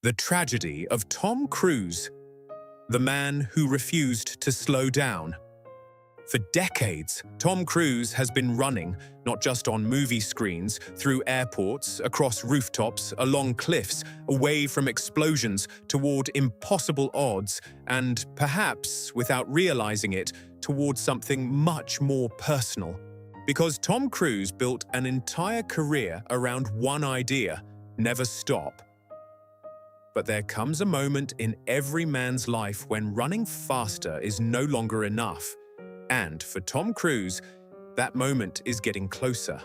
The tragedy of Tom Cruise, the man who refused to slow down. For decades, Tom Cruise has been running, not just on movie screens, through airports, across rooftops, along cliffs, away from explosions, toward impossible odds, and perhaps, without realizing it, towards something much more personal. Because Tom Cruise built an entire career around one idea: never stop. But there comes a moment in every man's life when running faster is no longer enough. And for Tom Cruise, that moment is getting closer.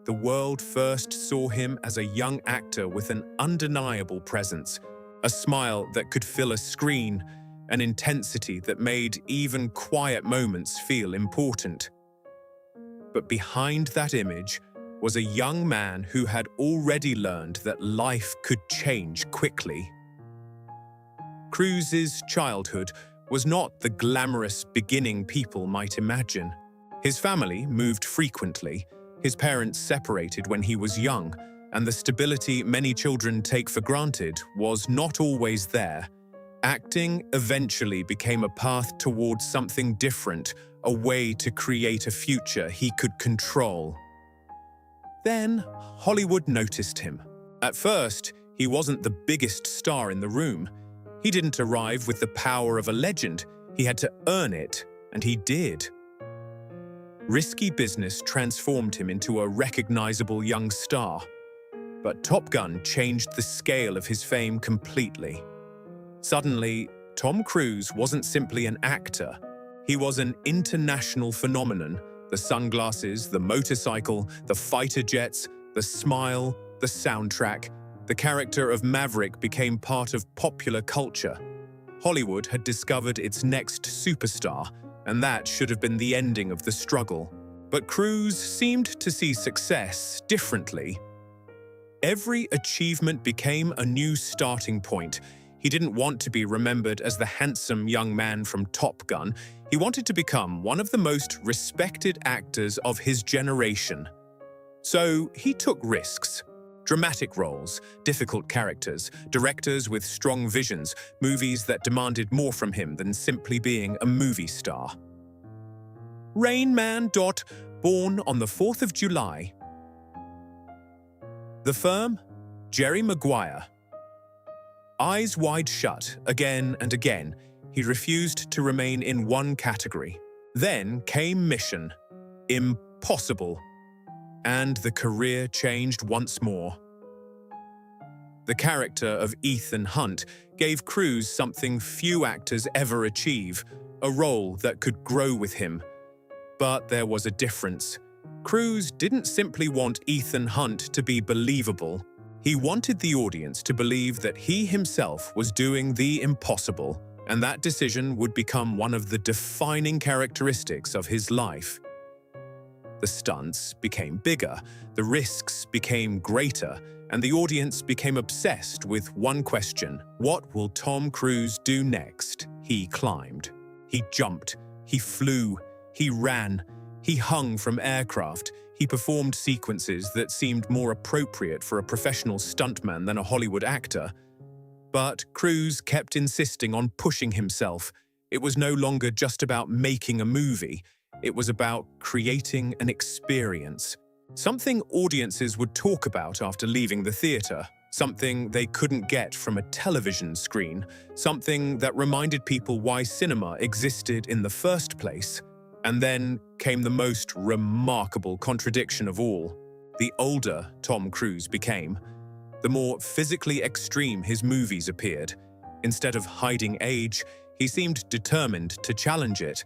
The world first saw him as a young actor with an undeniable presence, a smile that could fill a screen, an intensity that made even quiet moments feel important. But behind that image was a young man who had already learned that life could change quickly. Cruise's childhood was not the glamorous beginning people might imagine. His family moved frequently, his parents separated when he was young, and the stability many children take for granted was not always there. Acting eventually became a path towards something different, a way to create a future he could control. Then, Hollywood noticed him. At first, he wasn't the biggest star in the room. He didn't arrive with the power of a legend. He had to earn it, and he did. Risky business transformed him into a recognizable young star. But Top Gun changed the scale of his fame completely. Suddenly, Tom Cruise wasn't simply an actor. He was an international phenomenon. The sunglasses, the motorcycle, the fighter jets, the smile, the soundtrack. The character of Maverick became part of popular culture. Hollywood had discovered its next superstar, and that should have been the ending of the struggle. But Cruise seemed to see success differently. Every achievement became a new starting point. He didn't want to be remembered as the handsome young man from Top Gun. He wanted to become one of the most respected actors of his generation. So he took risks. Dramatic roles, difficult characters, directors with strong visions, movies that demanded more from him than simply being a movie star. Rain Man. Born on the 4th of July. The firm? Jerry Maguire. Eyes wide shut, again and again, he refused to remain in one category. Then came Mission. Impossible. And the career changed once more. The character of Ethan Hunt gave Cruise something few actors ever achieve, a role that could grow with him. But there was a difference. Cruise didn't simply want Ethan Hunt to be believable. He wanted the audience to believe that he himself was doing the impossible, and that decision would become one of the defining characteristics of his life. The stunts became bigger, the risks became greater, and the audience became obsessed with one question: what will Tom Cruise do next? He climbed. He jumped. He flew. He ran. He hung from aircraft. He performed sequences that seemed more appropriate for a professional stuntman than a Hollywood actor. But Cruise kept insisting on pushing himself. It was no longer just about making a movie. It was about creating an experience. Something audiences would talk about after leaving the theater. Something they couldn't get from a television screen. Something that reminded people why cinema existed in the first place. And then came the most remarkable contradiction of all. The older Tom Cruise became, the more physically extreme his movies appeared. Instead of hiding age, he seemed determined to challenge it.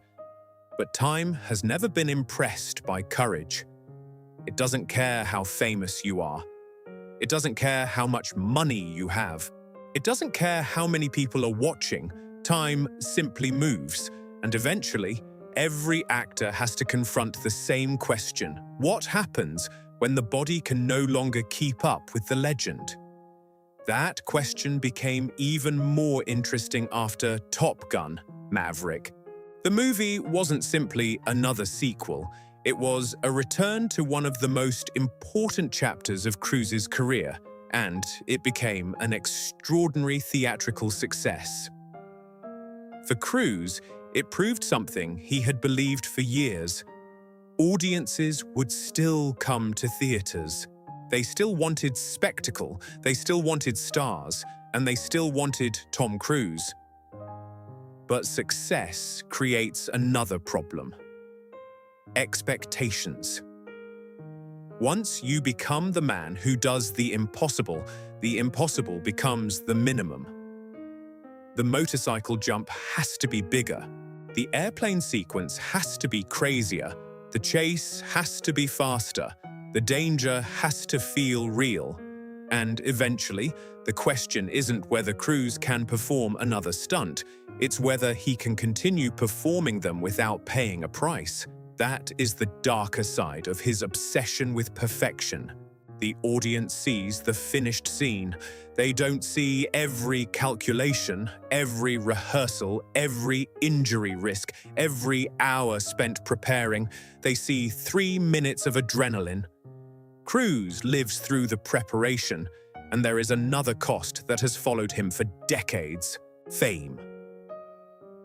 But time has never been impressed by courage. It doesn't care how famous you are. It doesn't care how much money you have. It doesn't care how many people are watching. Time simply moves, and eventually, every actor has to confront the same question: what happens when the body can no longer keep up with the legend? That question became even more interesting after Top Gun: Maverick. The movie wasn't simply another sequel. It was a return to one of the most important chapters of Cruise's career, and it became an extraordinary theatrical success. For Cruise, it proved something he had believed for years. Audiences would still come to theaters. They still wanted spectacle, they still wanted stars, and they still wanted Tom Cruise. But success creates another problem: expectations. Once you become the man who does the impossible becomes the minimum. The motorcycle jump has to be bigger. The airplane sequence has to be crazier. The chase has to be faster. The danger has to feel real. And eventually, the question isn't whether Cruise can perform another stunt, it's whether he can continue performing them without paying a price. That is the darker side of his obsession with perfection. The audience sees the finished scene. They don't see every calculation, every rehearsal, every injury risk, every hour spent preparing. They see 3 minutes of adrenaline. Cruise lives through the preparation, and there is another cost that has followed him for decades: fame.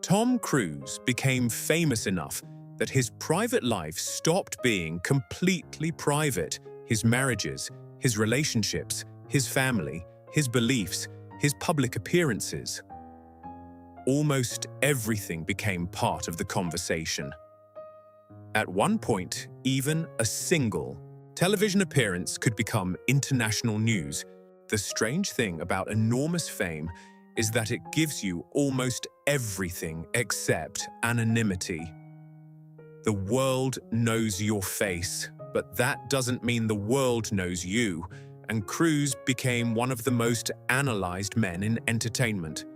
Tom Cruise became famous enough that his private life stopped being completely private. His marriages, his relationships, his family, his beliefs, his public appearances. Almost everything became part of the conversation. At one point, even a single television appearance could become international news. The strange thing about enormous fame is that it gives you almost everything except anonymity. The world knows your face, but that doesn't mean the world knows you, and Cruise became one of the most analyzed men in entertainment.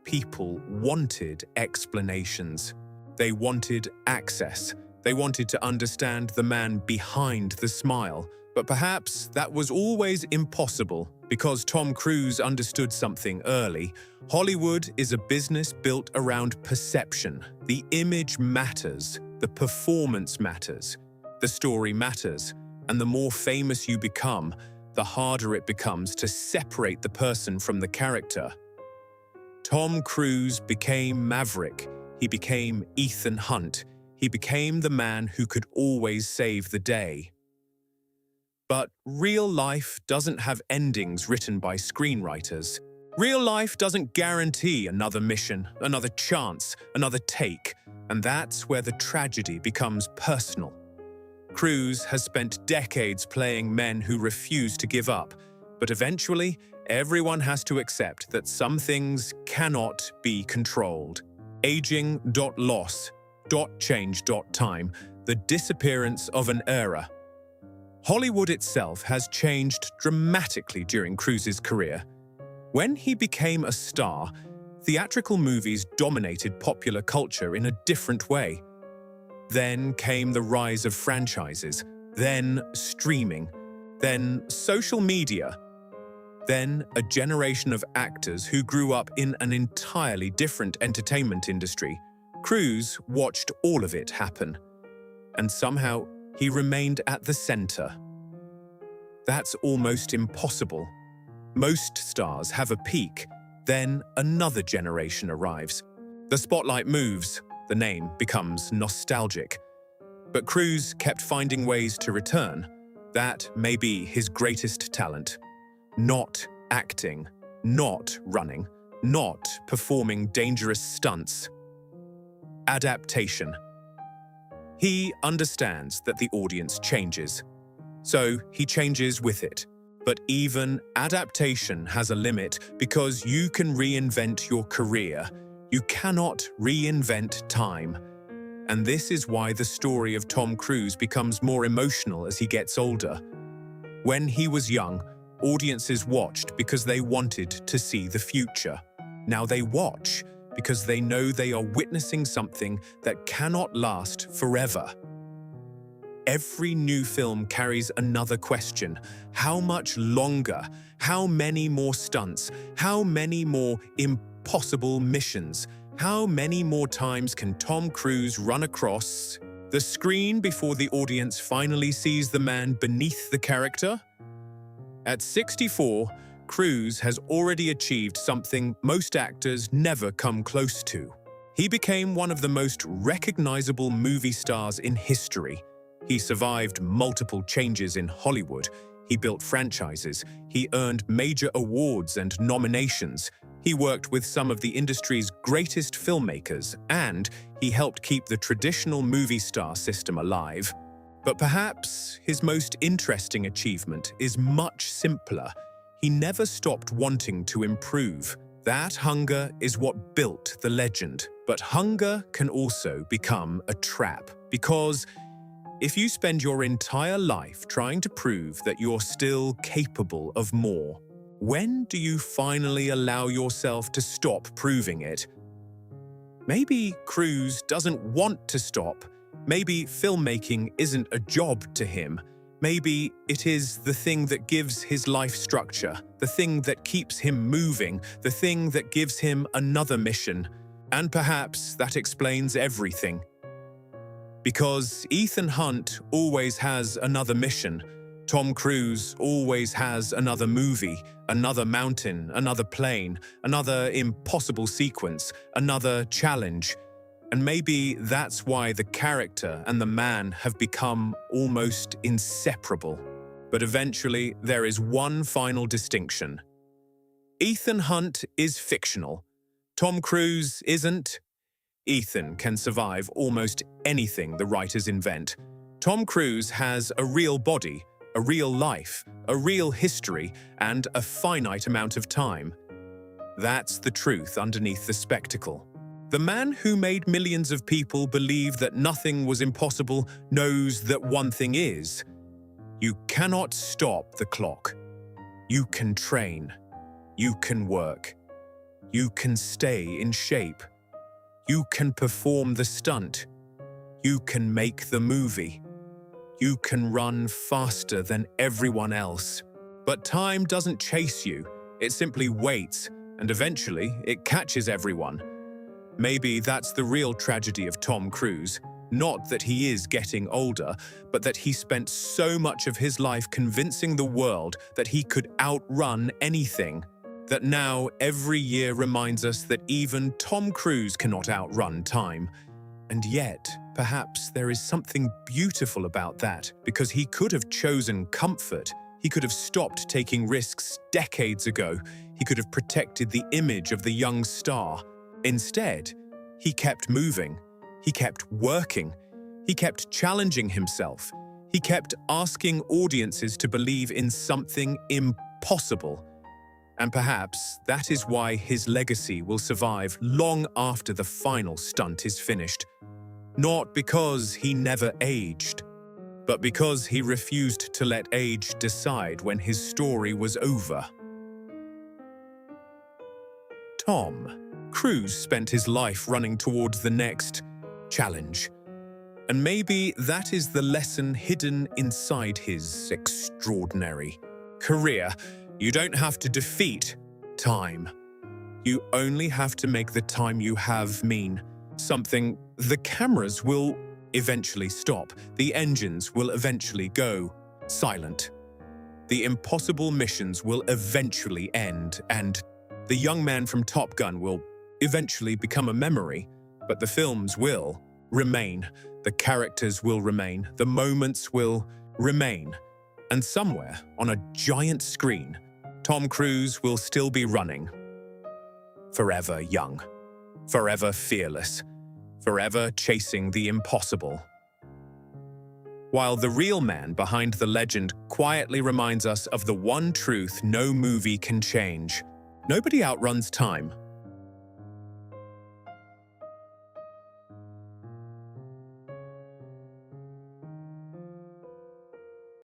People wanted explanations. They wanted access. They wanted to understand the man behind the smile. But perhaps that was always impossible, because Tom Cruise understood something early. Hollywood is a business built around perception. The image matters. The performance matters. The story matters. And the more famous you become, the harder it becomes to separate the person from the character. Tom Cruise became Maverick. He became Ethan Hunt. He became the man who could always save the day. But real life doesn't have endings written by screenwriters. Real life doesn't guarantee another mission, another chance, another take, and that's where the tragedy becomes personal. Cruise has spent decades playing men who refuse to give up, but eventually, everyone has to accept that some things cannot be controlled. Aging, loss, change, time, the disappearance of an era. Hollywood itself has changed dramatically during Cruise's career. When he became a star, theatrical movies dominated popular culture in a different way. Then came the rise of franchises, then streaming, then social media, then a generation of actors who grew up in an entirely different entertainment industry. Cruise watched all of it happen, and somehow he remained at the center. That's almost impossible. Most stars have a peak, then another generation arrives. The spotlight moves, the name becomes nostalgic. But Cruise kept finding ways to return. That may be his greatest talent. Not acting, not running, not performing dangerous stunts. Adaptation. He understands that the audience changes, so he changes with it. But even adaptation has a limit, because you can reinvent your career. You cannot reinvent time. And this is why the story of Tom Cruise becomes more emotional as he gets older. When he was young, audiences watched because they wanted to see the future. Now they watch because they know they are witnessing something that cannot last forever. Every new film carries another question. How much longer? How many more stunts? How many more impossible missions? How many more times can Tom Cruise run across the screen before the audience finally sees the man beneath the character? At 64, Cruise has already achieved something most actors never come close to. He became one of the most recognizable movie stars in history. He survived multiple changes in Hollywood. He built franchises. He earned major awards and nominations. He worked with some of the industry's greatest filmmakers, and he helped keep the traditional movie star system alive. But perhaps his most interesting achievement is much simpler. He never stopped wanting to improve. That hunger is what built the legend. But hunger can also become a trap, because if you spend your entire life trying to prove that you're still capable of more, when do you finally allow yourself to stop proving it? Maybe Cruise doesn't want to stop. Maybe filmmaking isn't a job to him. Maybe it is the thing that gives his life structure, the thing that keeps him moving, the thing that gives him another mission. And perhaps that explains everything. Because Ethan Hunt always has another mission. Tom Cruise always has another movie, another mountain, another plane, another impossible sequence, another challenge. And maybe that's why the character and the man have become almost inseparable. But eventually, there is one final distinction. Ethan Hunt is fictional. Tom Cruise isn't. Ethan can survive almost anything the writers invent. Tom Cruise has a real body, a real life, a real history, and a finite amount of time. That's the truth underneath the spectacle. The man who made millions of people believe that nothing was impossible knows that one thing is: you cannot stop the clock. You can train. You can work. You can stay in shape. You can perform the stunt. You can make the movie. You can run faster than everyone else. But time doesn't chase you. It simply waits, and eventually it catches everyone. Maybe that's the real tragedy of Tom Cruise. Not that he is getting older, but that he spent so much of his life convincing the world that he could outrun anything. That now every year reminds us that even Tom Cruise cannot outrun time. And yet, perhaps there is something beautiful about that, because he could have chosen comfort. He could have stopped taking risks decades ago. He could have protected the image of the young star. Instead, he kept moving. He kept working. He kept challenging himself. He kept asking audiences to believe in something impossible. And perhaps that is why his legacy will survive long after the final stunt is finished. Not because he never aged, but because he refused to let age decide when his story was over. Tom Cruise spent his life running towards the next challenge. And maybe that is the lesson hidden inside his extraordinary career. You don't have to defeat time. You only have to make the time you have mean something. The cameras will eventually stop. The engines will eventually go silent. The impossible missions will eventually end, and the young man from Top Gun will eventually become a memory. But the films will remain. The characters will remain. The moments will remain. And somewhere on a giant screen, Tom Cruise will still be running. Forever young. Forever fearless. Forever chasing the impossible. While the real man behind the legend quietly reminds us of the one truth no movie can change. Nobody outruns time.